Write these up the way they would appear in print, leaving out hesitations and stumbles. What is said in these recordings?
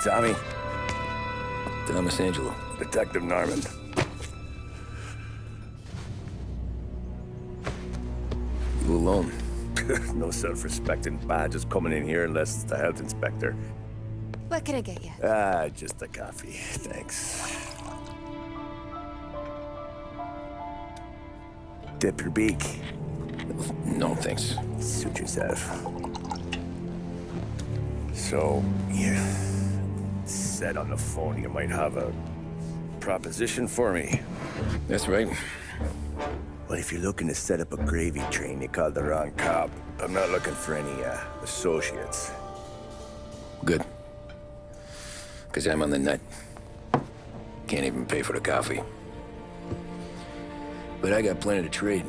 Tommy. Thomas Angelo. Detective Norman. You alone? No self-respecting badges coming in here unless it's the health inspector. What can I get you? Just a coffee. Thanks. Dip your beak. No, thanks. Suit yourself. So, you said on the phone you might have a proposition for me. That's right. Well, if you're looking to set up a gravy train, you called the wrong cop. I'm not looking for any, associates. Good. Because I'm on the nut. Can't even pay for the coffee. But I got plenty to trade.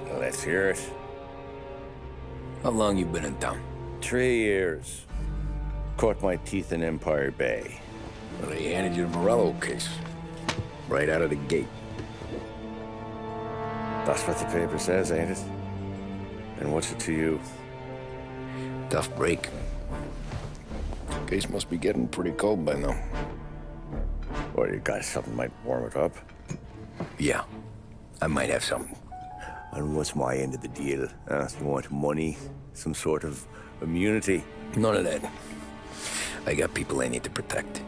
Well, let's hear it. How long you been in town? 3 years. Caught my teeth in Empire Bay. Well, they handed you the Morello case. Right out of the gate. That's what the paper says, ain't it? And what's it to you? Tough break. Case must be getting pretty cold by now. Or you got something might warm it up? Yeah, I might have something. And what's my end of the deal? You want money? Some sort of immunity? None of that. I got people I need to protect.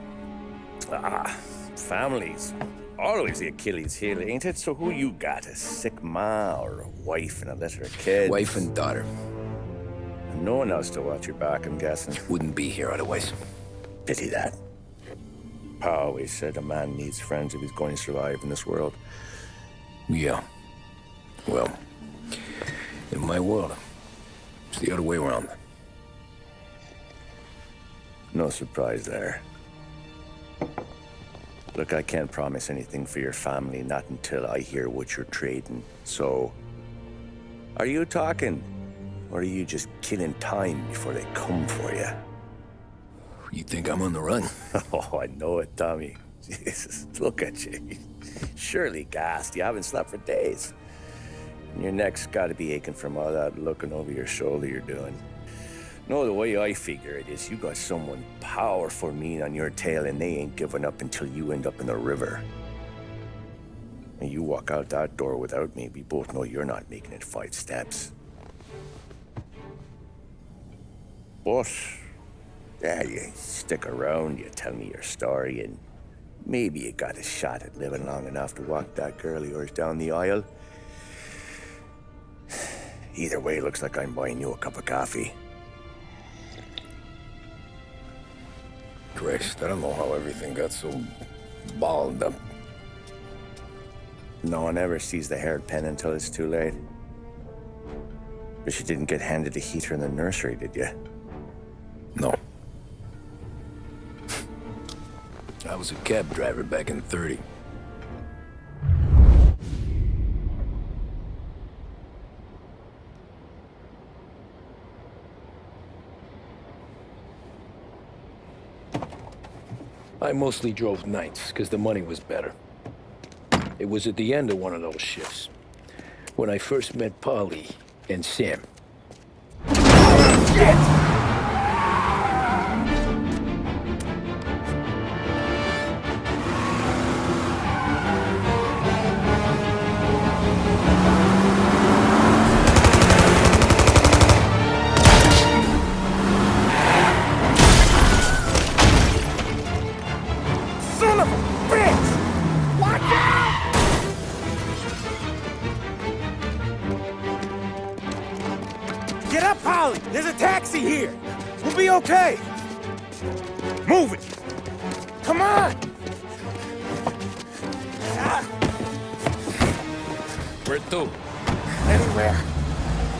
Families. Always the Achilles heel, ain't it? So who you got? A sick ma or a wife and a litter of kids? Wife and daughter. And no one else to watch your back, I'm guessing. Wouldn't be here otherwise. Pity that. Pa always said a man needs friends if he's going to survive in this world. Yeah. Well, in my world, it's the other way around. No surprise there. Look, I can't promise anything for your family, not until I hear what you're trading. So, are you talking? Or are you just killing time before they come for you? You think I'm on the run? Oh, I know it, Tommy. Jesus, look at you. Surely gassed. You haven't slept for days. And your neck's got to be aching from all that looking over your shoulder you're doing. No, the way I figure it is you got someone powerful mean on your tail and they ain't giving up until you end up in the river. And you walk out that door without me, we both know you're not making it 5 steps. But, yeah, you stick around, you tell me your story, and maybe you got a shot at living long enough to walk that girl of yours down the aisle. Either way, looks like I'm buying you a cup of coffee. Christ, I don't know how everything got so balled up. No one ever sees the haired pen until it's too late. But you didn't get handed a heater in the nursery, did you? No. I was a cab driver back in '30. I mostly drove nights, because the money was better. It was at the end of one of those shifts, when I first met Polly and Sam. Shit! Get up, Polly! There's a taxi here! We'll be okay! Move it! Come on! Where to? Anywhere.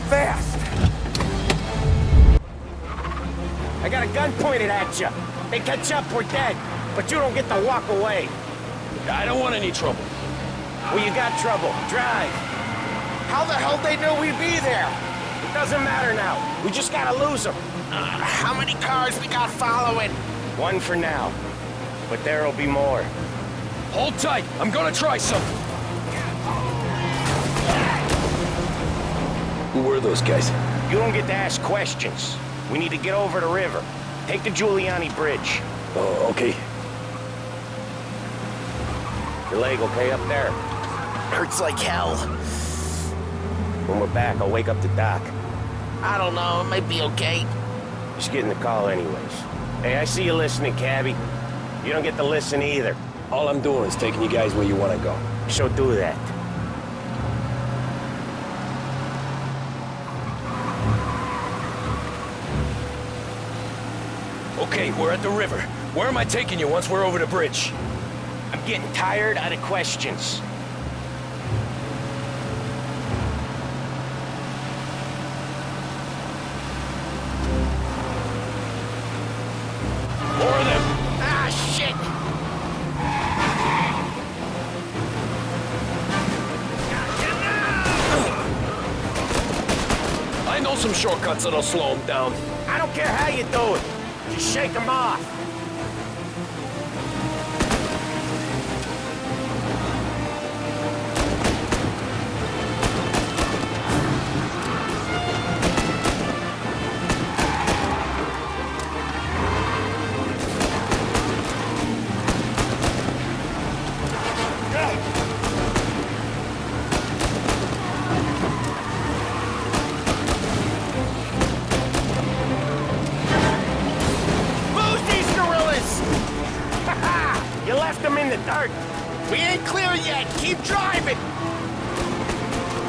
Fast! I got a gun pointed at you. They catch up, we're dead. But you don't get to walk away. I don't want any trouble. Well, you got trouble. Drive. How the hell they knew we'd be there? It doesn't matter now. We just gotta lose them. How many cars we got following? One for now. But there'll be more. Hold tight. I'm gonna try something. Who were those guys? You don't get to ask questions. We need to get over the river. Take the Giuliani Bridge. Oh, okay. Your leg okay up there? Hurts like hell. When we're back, I'll wake up the doc. I don't know, it might be okay. Just getting the call anyways. Hey, I see you listening, cabbie. You don't get to listen either. All I'm doing is taking you guys where you want to go. So do that. Okay, we're at the river. Where am I taking you once we're over the bridge? I'm getting tired out of questions. More of them! Ah, shit! I know some shortcuts that'll slow them down. I don't care how you do it. Just shake them off. You left them in the dirt. We ain't clear yet. Keep driving.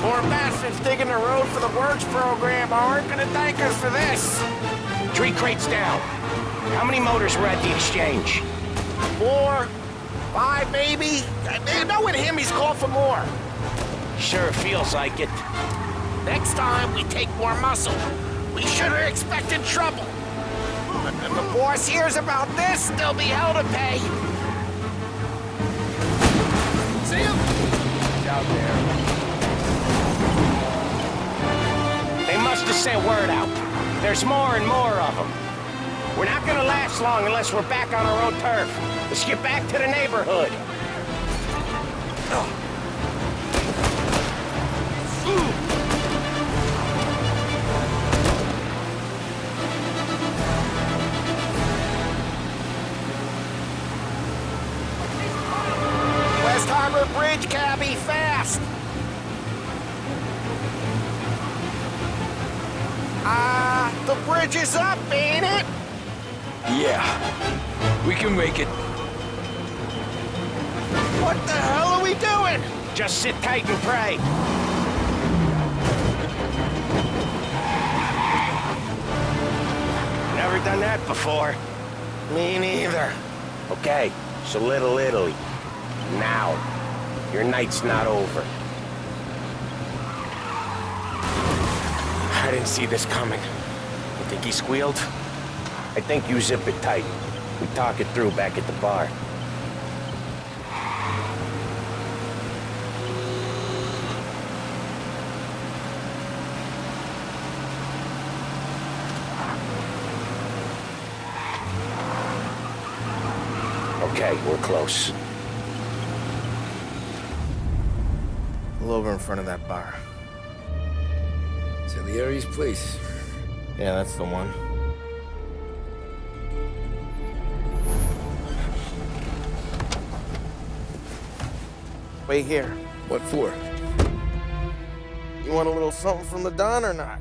Poor bastards digging the road for the works program aren't gonna thank us for this. 3 crates down. How many motors were at the exchange? 4, 5 maybe? Knowing him, he's called for more. Sure feels like it. Next time, we take more muscle. We should have expected trouble. If the boss hears about this, there'll be hell to pay. See him? He's out there. They must have sent word out. There's more and more of them. We're not gonna last long unless we're back on our own turf. Let's get back to the neighborhood. West Harbor Bridge, cabbie, fast! The bridge is up, ain't it? Yeah. We can make it. What the hell are we doing? Just sit tight and pray. Never done that before. Me neither. Okay, so Little Italy. Now. Your night's not over. I didn't see this coming. You think he squealed? I think you zip it tight. We talk it through back at the bar. Okay, we're close. Pull over in front of that bar. Salieri's place. Yeah, that's the one. Wait here. What for? You want a little something from the Don or not?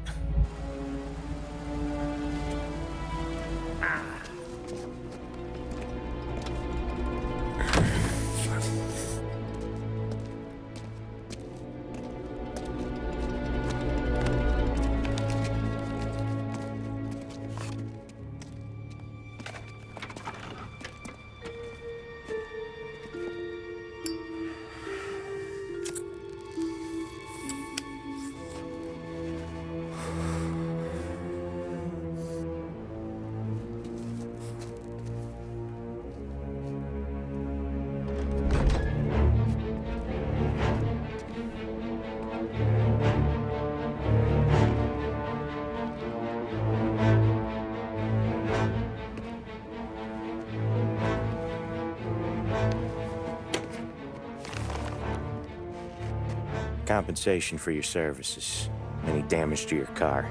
Compensation for your services. Any damage to your car.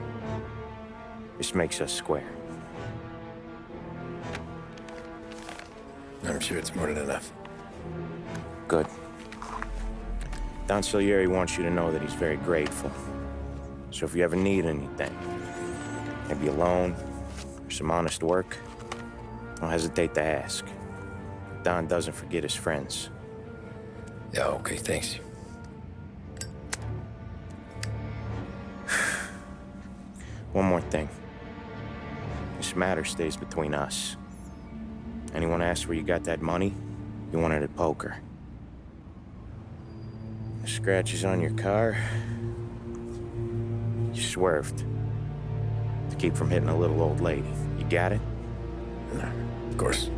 This makes us square. I'm sure it's more than enough. Good. Don Salieri wants you to know that he's very grateful. So if you ever need anything, maybe a loan or some honest work, don't hesitate to ask. Don doesn't forget his friends. Yeah, okay, thanks. One more thing. This matter stays between us. Anyone asks where you got that money, you won it at poker. The scratches on your car, you swerved to keep from hitting a little old lady. You got it? Of course.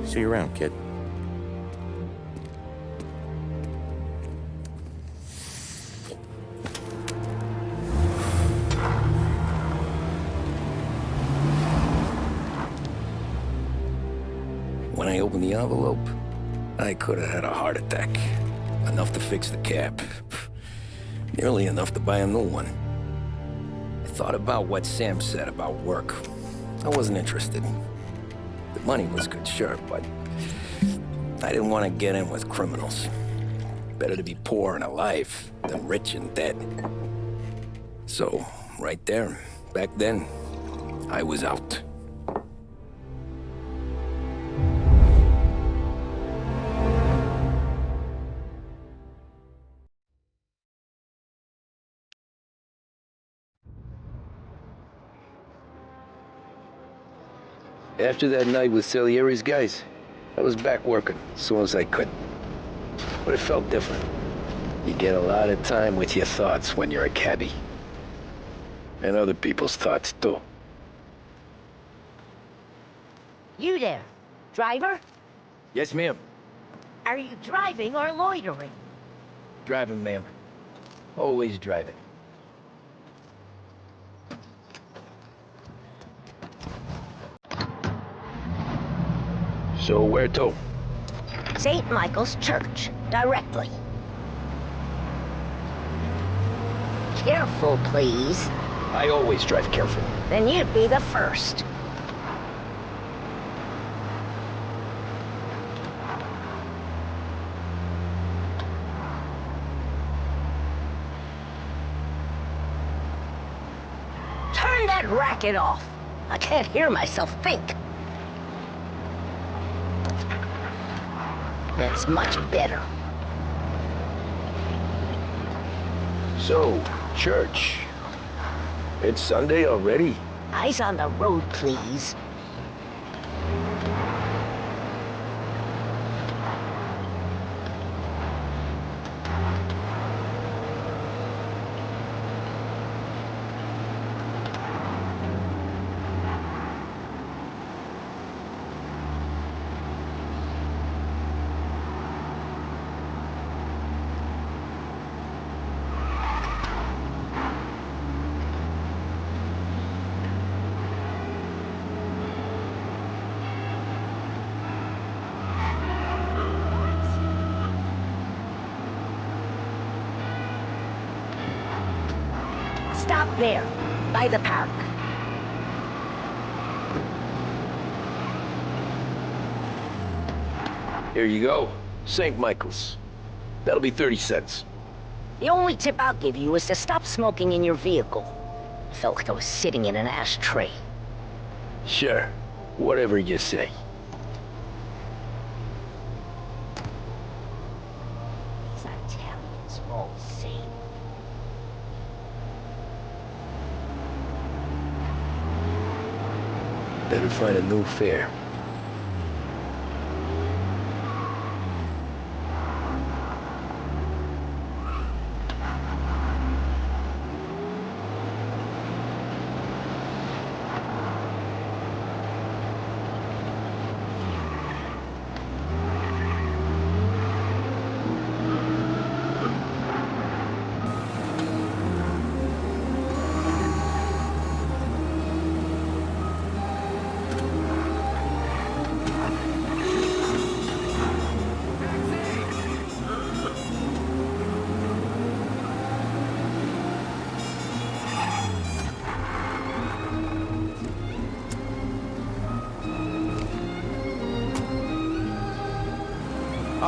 See you around, kid. When I opened the envelope, I could have had a heart attack. Enough to fix the cap. Nearly enough to buy a new one. I thought about what Sam said about work. I wasn't interested. The money was good, sure, but I didn't want to get in with criminals. Better to be poor and alive than rich and dead. So, right there, back then, I was out. After that night with Salieri's guys, I was back working as soon as I could. But it felt different. You get a lot of time with your thoughts when you're a cabbie. And other people's thoughts, too. You there, driver? Yes, ma'am. Are you driving or loitering? Driving, ma'am. Always driving. So where to? St. Michael's Church, directly. Careful, please. I always drive careful. Then you'd be the first. Turn that racket off. I can't hear myself think. That's much better. So, church. It's Sunday already? Eyes on the road, please. Stop there, by the park. Here you go. St. Michael's. That'll be 30 cents. The only tip I'll give you is to stop smoking in your vehicle. Felt like I was sitting in an ashtray. Sure. Whatever you say. These Italians all the same. Better find a new fare.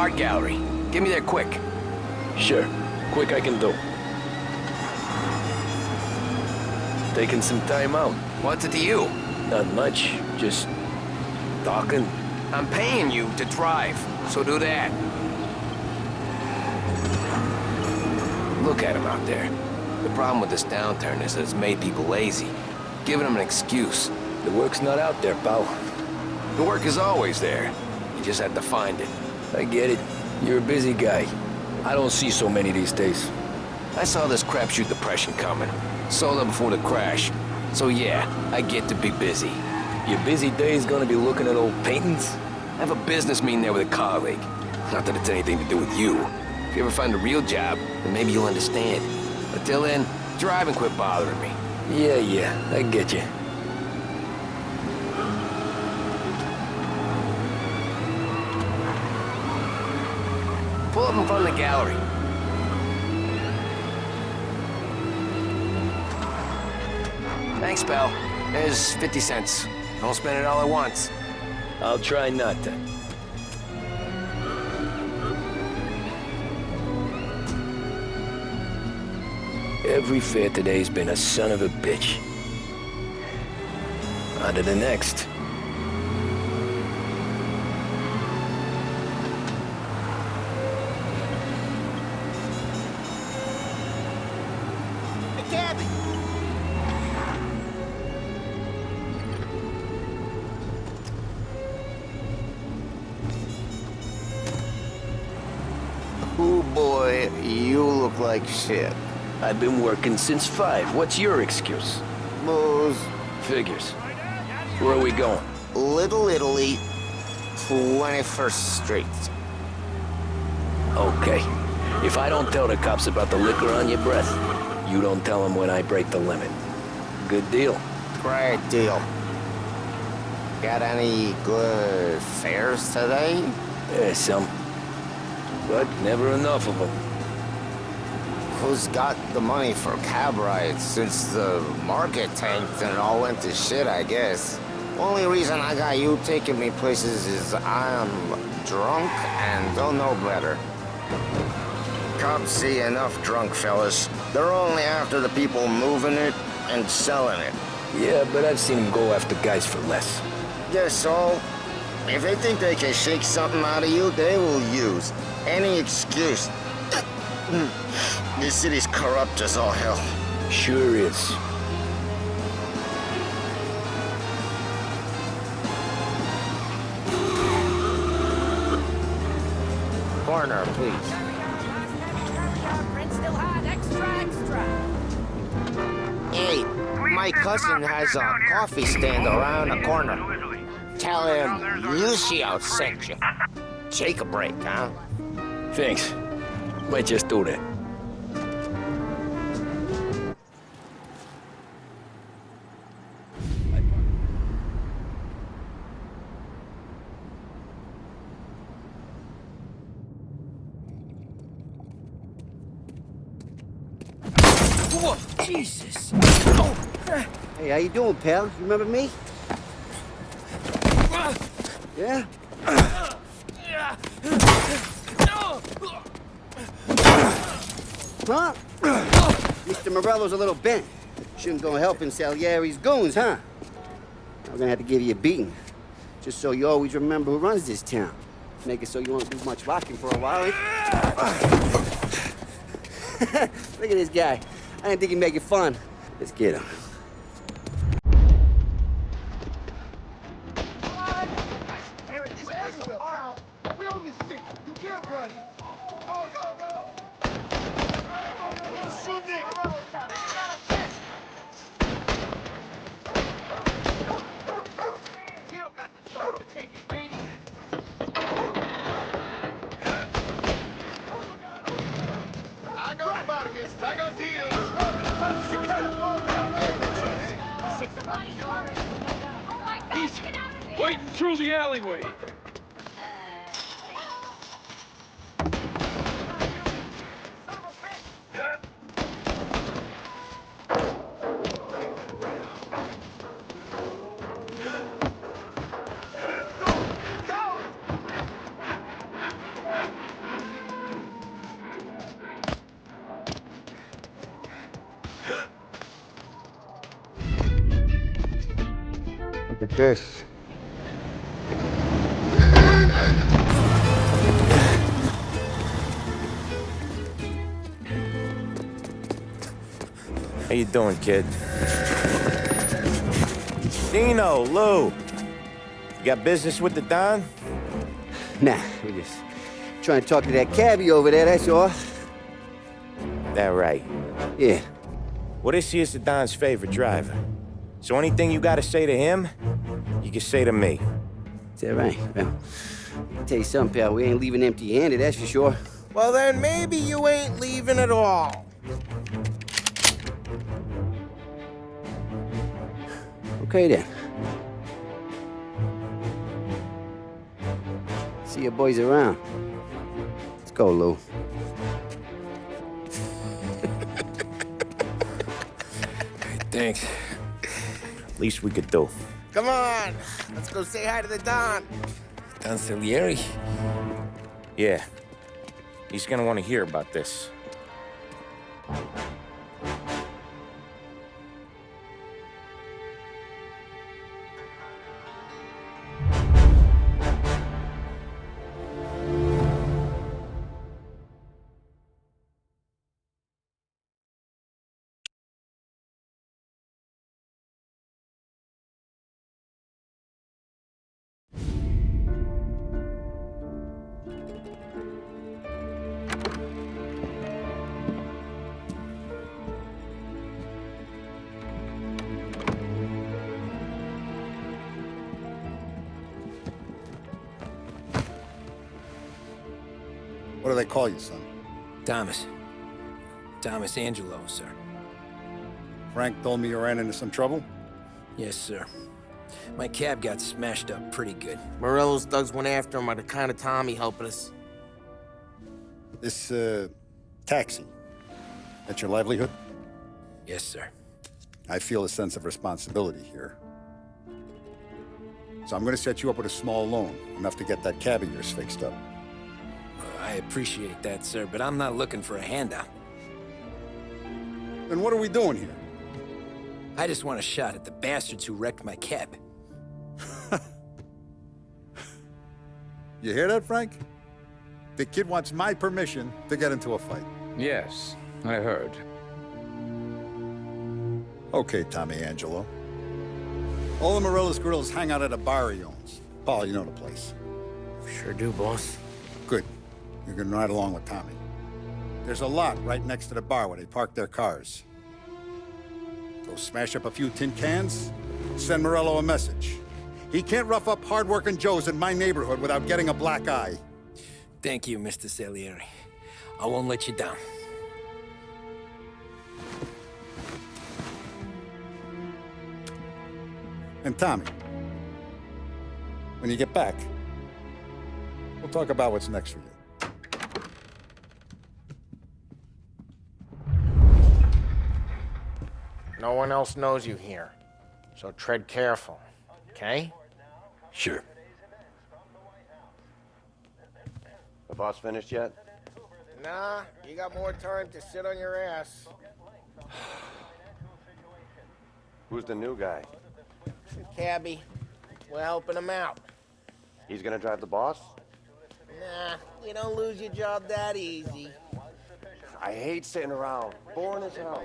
Art gallery. Get me there quick. Sure. Quick I can do. Taking some time out. What's it to you? Not much. Just talking. I'm paying you to drive, so do that. Look at him out there. The problem with this downturn is that it's made people lazy. Giving them an excuse. The work's not out there, pal. The work is always there. You just have to find it. I get it. You're a busy guy. I don't see so many these days. I saw this crapshoot depression coming. Sold it before the crash. So yeah, I get to be busy. Your busy day's gonna be looking at old paintings? I have a business meeting there with a colleague. Not that it's anything to do with you. If you ever find a real job, then maybe you'll understand. Until then, drive and quit bothering me. Yeah, I get you. Pull up in front of the gallery. Thanks, pal. There's 50 cents. Don't spend it all at once. I'll try not to. Every fare today's been a son of a bitch. On to the next. Ooh, boy, you look like shit. I've been working since 5. What's your excuse? Booze. Figures. Where are we going? Little Italy, 21st Street. Okay. If I don't tell the cops about the liquor on your breath, you don't tell them when I break the limit. Good deal. Great deal. Got any good fares today? Yeah, some. But never enough of them. Who's got the money for cab rides since the market tanked and it all went to shit, I guess? Only reason I got you taking me places is I'm drunk and don't know better. Cops see enough drunk fellas. They're only after the people moving it and selling it. Yeah, but I've seen them go after guys for less. Yes, so if they think they can shake something out of you, they will use any excuse. This city's corrupt as all hell. Sure is. Corner, please. Hey, my cousin has a coffee stand around the corner. Tell him Lucio sent you. Take a break, huh? Thanks. Might just do that. Whoa, Jesus! Hey, how you doing, pal? You remember me? Yeah? Huh? Mr. Morello's a little bent. Shouldn't go helping Salieri's goons, huh? I'm gonna have to give you a beating. Just so you always remember who runs this town. Make it so you won't do much rocking for a while. Look at this guy. I didn't think he'd make it fun. Let's get him. He's waiting through the alleyway. Look at this. How you doing, kid? Dino, Lou. You got business with the Don? Nah, we just trying to talk to that cabbie over there, that's all. That right. Yeah. Well, this here's the Don's favorite driver. So anything you gotta say to him, you can say to me. Is that right? Well, I'll tell you something, pal. We ain't leaving empty-handed, that's for sure. Well, then maybe you ain't leaving at all. Okay, then. See your boys around. Let's go, Lou. Thanks. Least we could do. Come on, let's go say hi to the Don. Don Salieri? Yeah. He's gonna want to hear about this. What do they call you, son? Thomas. Thomas Angelo, sir. Frank told me you ran into some trouble? Yes, sir. My cab got smashed up pretty good. Morello's thugs went after him by the kind of Tommy helping us. This, taxi. That's your livelihood? Yes, sir. I feel a sense of responsibility here. So I'm gonna set you up with a small loan, enough to get that cab of yours fixed up. I appreciate that, sir, but I'm not looking for a handout. Then what are we doing here? I just want a shot at the bastards who wrecked my cab. You hear that, Frank? The kid wants my permission to get into a fight. Yes, I heard. Okay, Tommy Angelo. All the Morello's girls hang out at a bar he owns. Paul, you know the place. Sure do, boss. Good. You can ride along with Tommy. There's a lot right next to the bar where they park their cars. Go smash up a few tin cans, send Morello a message. He can't rough up hard-working Joes in my neighborhood without getting a black eye. Thank you, Mr. Salieri. I won't let you down. And Tommy, when you get back, we'll talk about what's next for you. No one else knows you here, so tread careful, okay? Sure. The boss finished yet? Nah, you got more time to sit on your ass. Who's the new guy? Cabbie, we're helping him out. He's gonna drive the boss? Nah, you don't lose your job that easy. I hate sitting around. Boring as hell.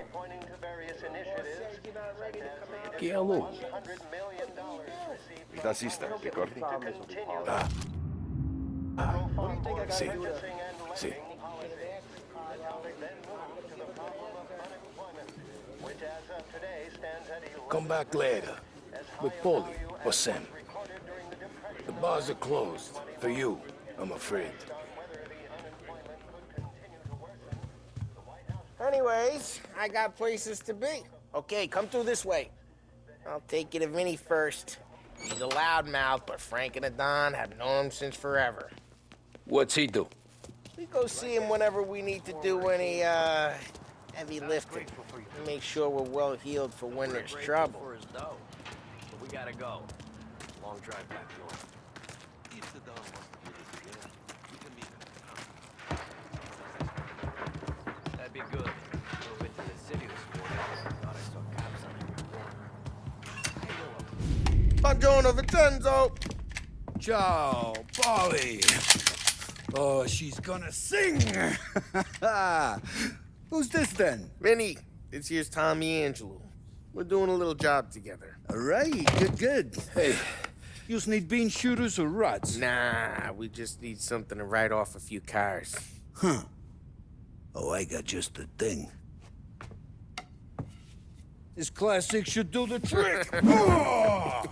¿Qué hago? Nacista, ricordi? Sí. Sí. Come back later. With Paulie or Sam. The bars are closed. For you, I'm afraid. Anyways, I got places to be. Okay, come through this way. I'll take you to Vinny first. He's a loudmouth, but Frank and the Don have known him since forever. What's he do? We go see him whenever we need to do any, heavy lifting. Make sure we're well healed for when there's trouble. We gotta go. Long drive back north. That'd be good. A little bit to the city this morning. Buongiorno, Vincenzo. Ciao, Polly. Oh, she's gonna sing. Who's this then? Vinny, this here's Tommy Angelo. We're doing a little job together. All right, good. Hey, you need bean shooters or rods? Nah, we just need something to write off a few cars. Huh. Oh, I got just the thing. This classic should do the trick. Oh!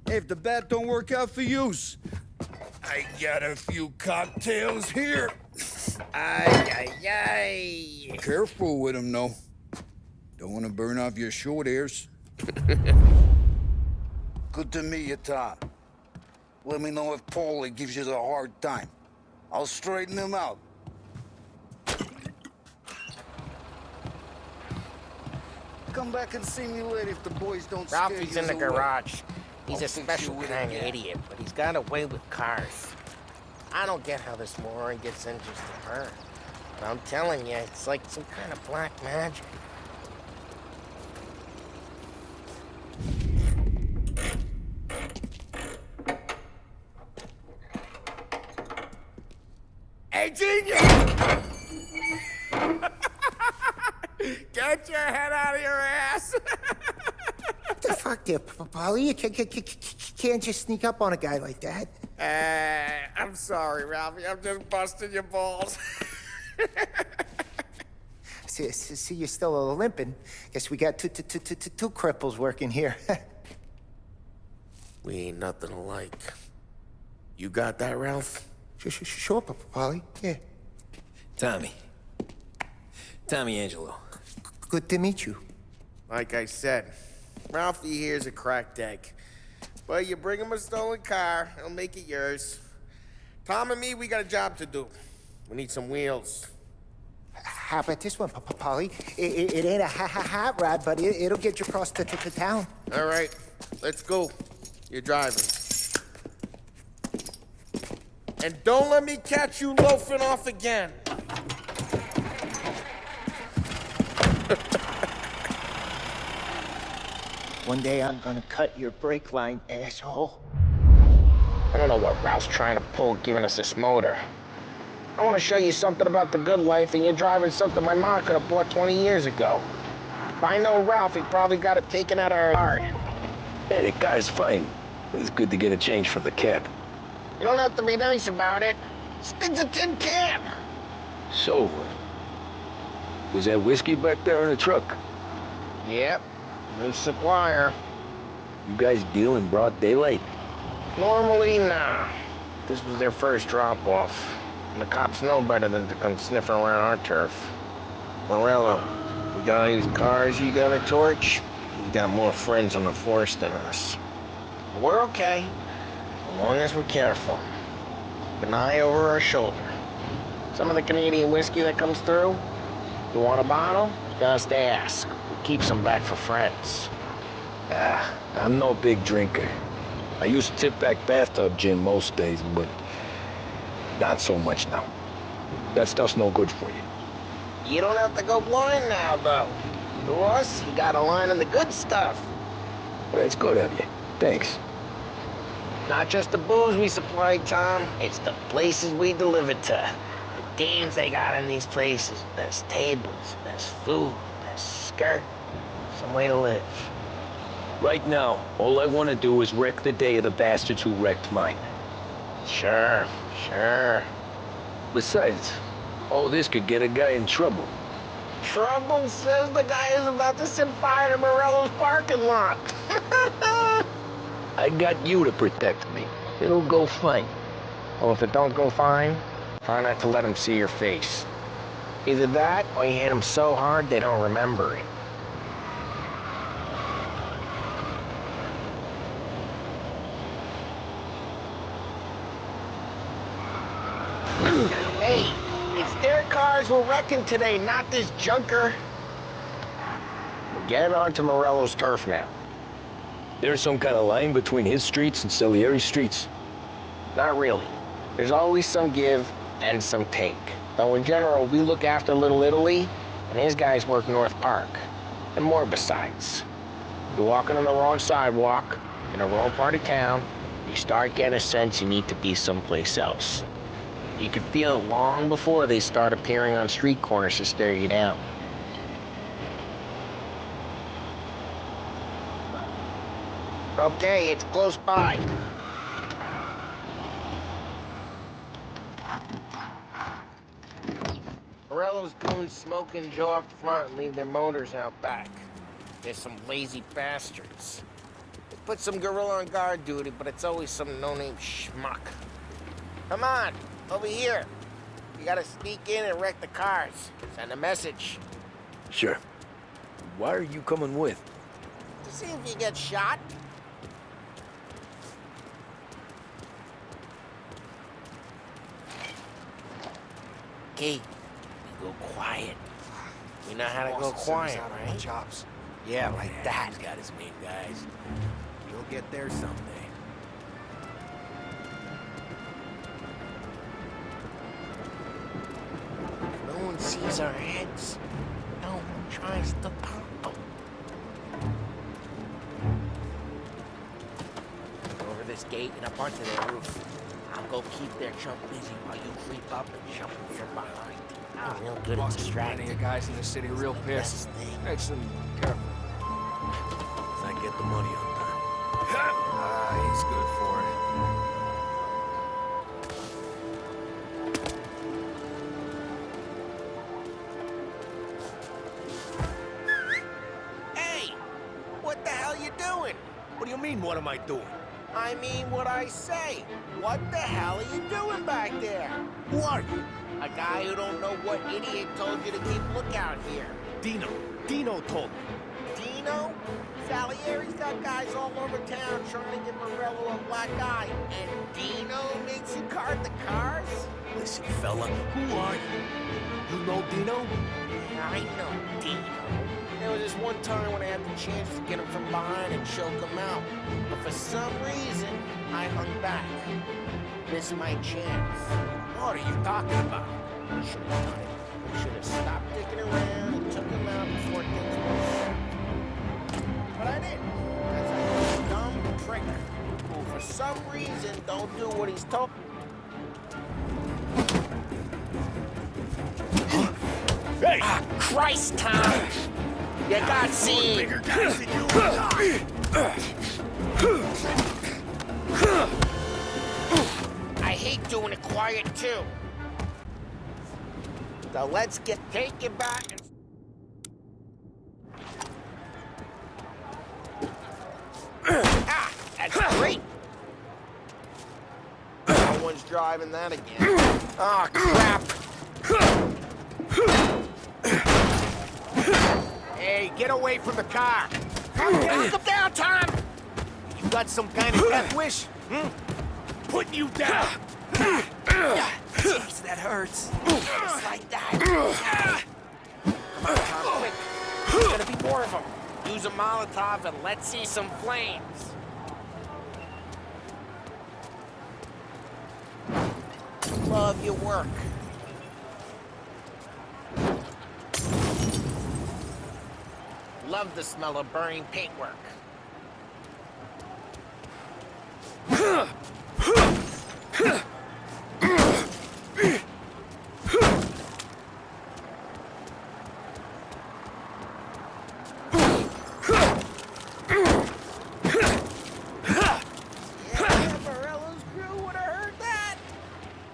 Hey, if the bat don't work out for yous, I got a few cocktails here. Ay, ay, ay. Careful with them, though. Don't want to burn off your short hairs. Good to meet you, Tom. Let me know if Paulie gives you the hard time. I'll straighten him out. Come back and see me later if the boys don't scare Ralphie's in the away. garage. He's I'll a fix special you with kind a of gat. idiot, but he's got a way with cars. I don't get how this moron gets in just to burn. But I'm telling you, it's like some kind of black magic. Hey, genius! Get your head out of your ass! What the fuck there, Polly? You can't just sneak up on a guy like that. I'm sorry, Ralphie. I'm just busting your balls. See, you're still limping. Guess we got two cripples working here. We ain't nothing alike. You got that, Ralph? Sure, Polly. Yeah. Tommy Angelo. Good to meet you. Like I said, Ralphie here's a cracked egg. But you bring him a stolen car, he'll make it yours. Tom and me, we got a job to do. We need some wheels. How about this one, Polly? It ain't a hot rod, but it'll get you across to town. All right, let's go. You're driving. And don't let me catch you loafing off again. One day I'm gonna cut your brake line, asshole. I don't know what Ralph's trying to pull giving us this motor. I want to show you something about the good life, and you're driving something my mom could have bought 20 years ago. If I know Ralph, he probably got it taken out of her yard. Hey, the car's fine. It's good to get a change from the cab. You don't have to be nice about it. Spins a tin can. So, was that whiskey back there in the truck? Yep, new supplier. You guys deal in broad daylight? Normally, nah. This was their first drop-off. And the cops know better than to come sniffing around our turf. Morello, we got these cars you got a torch? You got more friends on the force than us. But we're okay, as long as we're careful. Keep an eye over our shoulder. Some of the Canadian whiskey that comes through, you want a bottle? Just ask. We keep some back for friends. I'm no big drinker. I used to tip back bathtub gin most days, but not so much now. That stuff's no good for you. You don't have to go blind now, though. To us, you got a line of the good stuff. Well, it's good of you. Thanks. Not just the booze we supply, Tom. It's the places we deliver to. The games they got in these places. There's tables, there's food, there's skirt. Some way to live. Right now, all I want to do is wreck the day of the bastards who wrecked mine. Sure. Besides, all this could get a guy in trouble. Trouble says the guy is about to set fire to Morello's parking lot. I got you to protect me. It'll go fine. Well, if it don't go fine, try not to let them see your face. Either that, or you hit them so hard they don't remember it. Hey, it's their cars we're wrecking today, not this junker. We're getting onto Morello's turf now. There's some kind of line between his streets and Salieri's streets. Not really. There's always some give and some take. Though in general, we look after Little Italy, and his guys work North Park. And more besides. You're walking on the wrong sidewalk, in a wrong part of town. You start getting a sense you need to be someplace else. You can feel it long before they start appearing on street corners to stare you down. Okay, it's close by. Morello's goons smoke and Joe up front and leave their motors out back. They're some lazy bastards. They put some gorilla on guard duty, but it's always some no-name schmuck. Come on, over here. You gotta sneak in and wreck the cars. Send a message. Sure. Why are you coming with? To see if you get shot. Okay, we go quiet. We know how to go quiet, right? Chops. Yeah, like that. He's got his main guys. You'll get there someday. No one sees our heads. No one tries to pop them. Over this gate and up onto their roof. I'll go keep their chump busy while you creep up and jump from behind. I'm real good at distracting. Plenty of guys in the city real pissed. Makes them careful. If I get the money on time. He's good for it. Hey! What the hell you doing? What do you mean, what am I doing? I mean what I say. What the hell are you doing back there? Who are you? A guy who don't know what idiot told you to keep lookout here. Dino. Dino told me. Dino? Salieri's got guys all over town trying to get Morello a black eye. And Dino makes you guard the cars? Listen, fella, who are you? You know Dino? Yeah, I know Dino. There was this one time when I had the chance to get him from behind and choke him out. But for some reason, I hung back. Missed my chance. What are you talking about? We should have done it. We should have stopped dicking around and took him out before things went. But I didn't. That's a dumb prick who, for some reason, don't do what he's told. Hey! Ah, Christ, Tom! You got seen! Bigger guys than you I hate doing it quiet, too. So let's take it back and... Ah, that's great! No one's driving that again. Oh, crap! Hey, get away from the car! Knock him down, Tom! You got some kind of death wish? Putting you down! Jeez, that hurts. Just like that. Come on, Tom, quick. There's gonna be more of them. Use a Molotov and let's see some flames. Love your work. Love the smell of burning paintwork.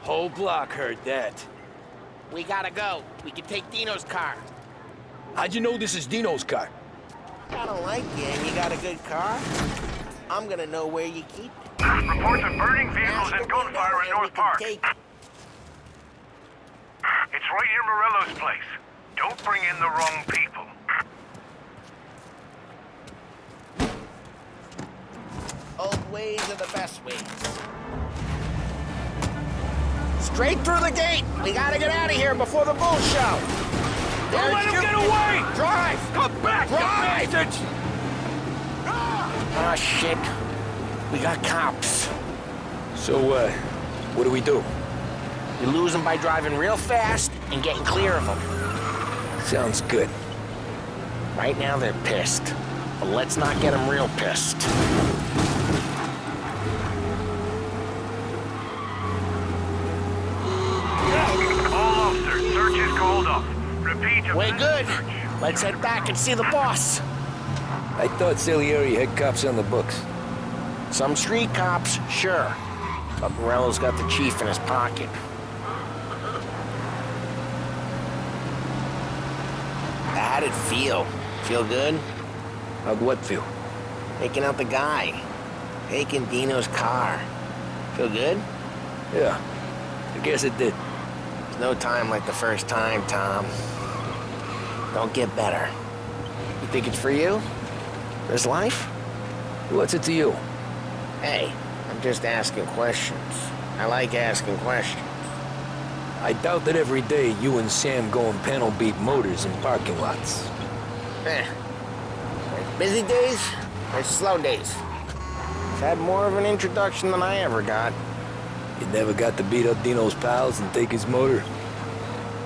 Whole block heard that. We gotta go. We can take Dino's car. How'd you know this is Dino's car? I don't like you and you got a good car. I'm gonna know where you keep it. Reports of burning vehicles and gunfire in North Park. Take It's right near Morello's place. Don't bring in the wrong people. Old ways are the best ways. Straight through the gate! We gotta get out of here before the bull show! Don't let him get away! Drive! Come back, you bastards! Ah, shit. We got cops. So, what do we do? You lose them by driving real fast and getting clear of them. Sounds good. Right now, they're pissed. But let's not get him real pissed. All officers, search is called off. Repeat. We're good. Let's head back and see the boss. I thought Salieri had cops on the books. Some street cops, sure. But Morello's got the chief in his pocket. How'd it feel? Feel good? How'd what feel? Taking out the guy. Taking Dino's car. Feel good? Yeah, I guess it did. There's no time like the first time, Tom. Don't get better. You think it's for you? This life? What's it to you? Hey, I'm just asking questions. I like asking questions. I doubt that every day you and Sam go and panel beat motors in parking lots. There's busy days, there's slow days. I've had more of an introduction than I ever got. You never got to beat up Dino's pals and take his motor?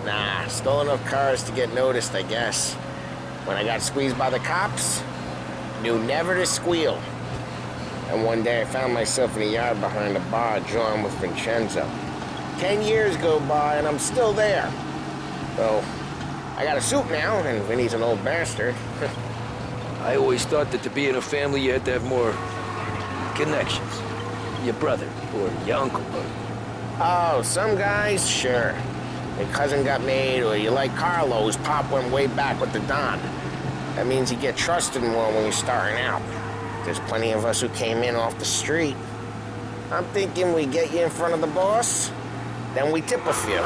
Nah, stole enough cars to get noticed, I guess. When I got squeezed by the cops, knew never to squeal. And one day I found myself in a yard behind a bar drawing with Vincenzo. 10 years go by and I'm still there. So, I got a suit now, and Vinny's an old bastard. I always thought that to be in a family you had to have more connections. Your brother, or your uncle, or... Oh, some guys, sure. Your cousin got made, or you like Carlo's pop went way back with the Don. That means you get trusted more when you're starting out. There's plenty of us who came in off the street. I'm thinking we get you in front of the boss, then we tip a few.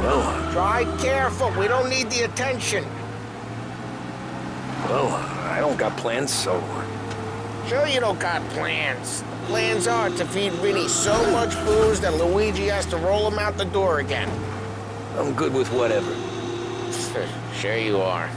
Well... Drive careful, we don't need the attention. Well, I don't got plans, so... Sure you don't got plans. The plans are to feed Vinny so much booze that Luigi has to roll him out the door again. I'm good with whatever. Sure you are.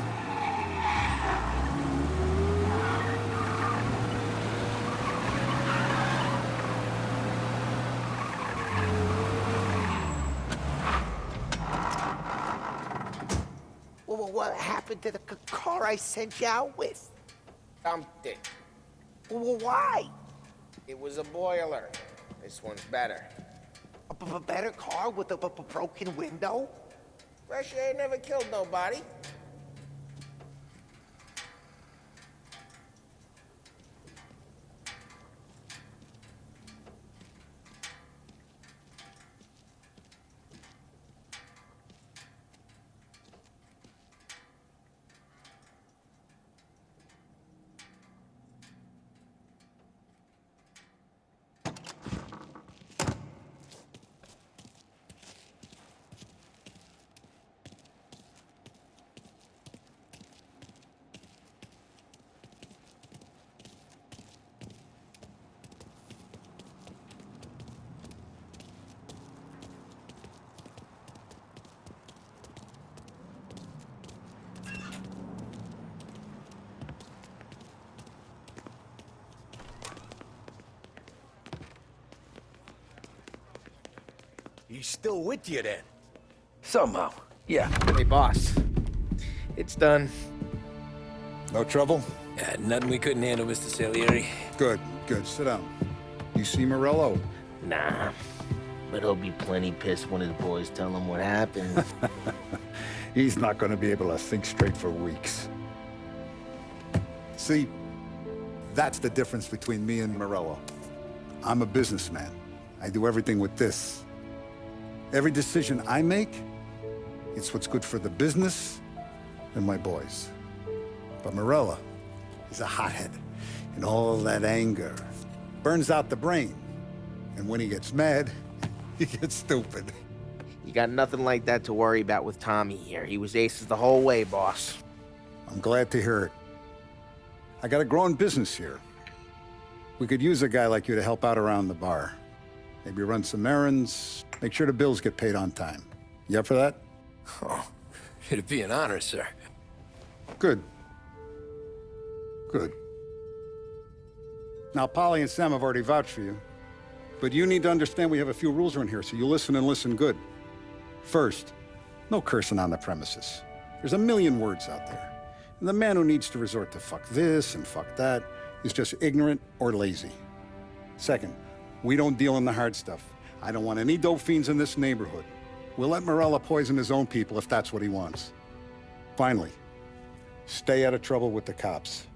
Well, what happened to the car I sent you out with? Dumped it. Well, why? It was a boiler. This one's better. A better car with a broken window? Fresh air never killed nobody. He's still with you then? Somehow, yeah. Hey, boss. It's done. No trouble? Yeah, nothing we couldn't handle, Mr. Salieri. Good, good. Sit down. You see Morello? Nah. But he'll be plenty pissed when his boys tell him what happened. He's not going to be able to think straight for weeks. See, that's the difference between me and Morello. I'm a businessman. I do everything with this. Every decision I make, it's what's good for the business and my boys. But Morello is a hothead, and all that anger burns out the brain. And when he gets mad, he gets stupid. You got nothing like that to worry about with Tommy here. He was aces the whole way, boss. I'm glad to hear it. I got a growing business here. We could use a guy like you to help out around the bar. Maybe run some errands, make sure the bills get paid on time. You up for that? Oh, it'd be an honor, sir. Good. Good. Now, Polly and Sam have already vouched for you. But you need to understand we have a few rules around here, so you listen and listen good. First, no cursing on the premises. There's a million words out there. The man who needs to resort to fuck this and fuck that is just ignorant or lazy. Second, we don't deal in the hard stuff. I don't want any dope fiends in this neighborhood. We'll let Morello poison his own people if that's what he wants. Finally, stay out of trouble with the cops.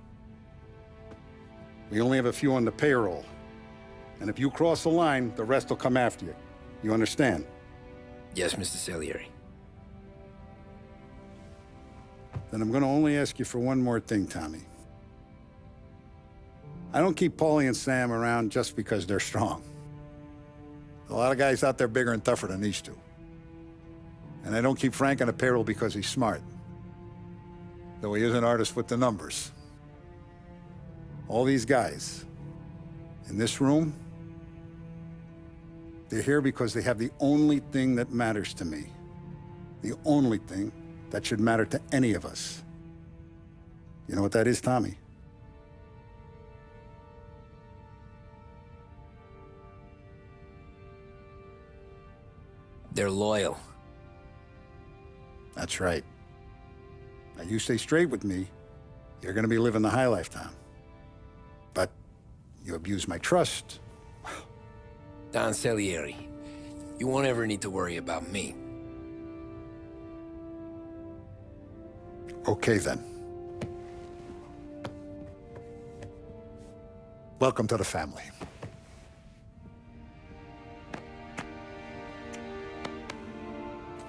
We only have a few on the payroll. And if you cross the line, the rest will come after you. You understand? Yes, Mr. Salieri. Then I'm gonna only ask you for one more thing, Tommy. I don't keep Paulie and Sam around just because they're strong. A lot of guys out there bigger and tougher than these two. And I don't keep Frank on the payroll because he's smart. Though he is an artist with the numbers. All these guys in this room, they're here because they have the only thing that matters to me. The only thing that should matter to any of us. You know what that is, Tommy? They're loyal. That's right. Now you stay straight with me, you're gonna be living the high life, Tom. But you abuse my trust. Don Salieri, you won't ever need to worry about me. Okay, then. Welcome to the family.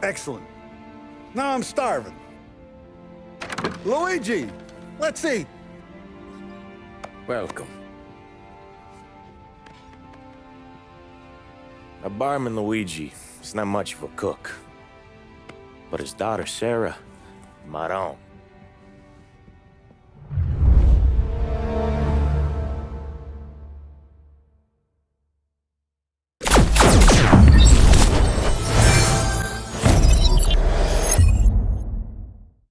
Excellent. Now I'm starving. Luigi, let's eat. Welcome. Our barman Luigi is not much of a cook. But his daughter Sarah, Maron,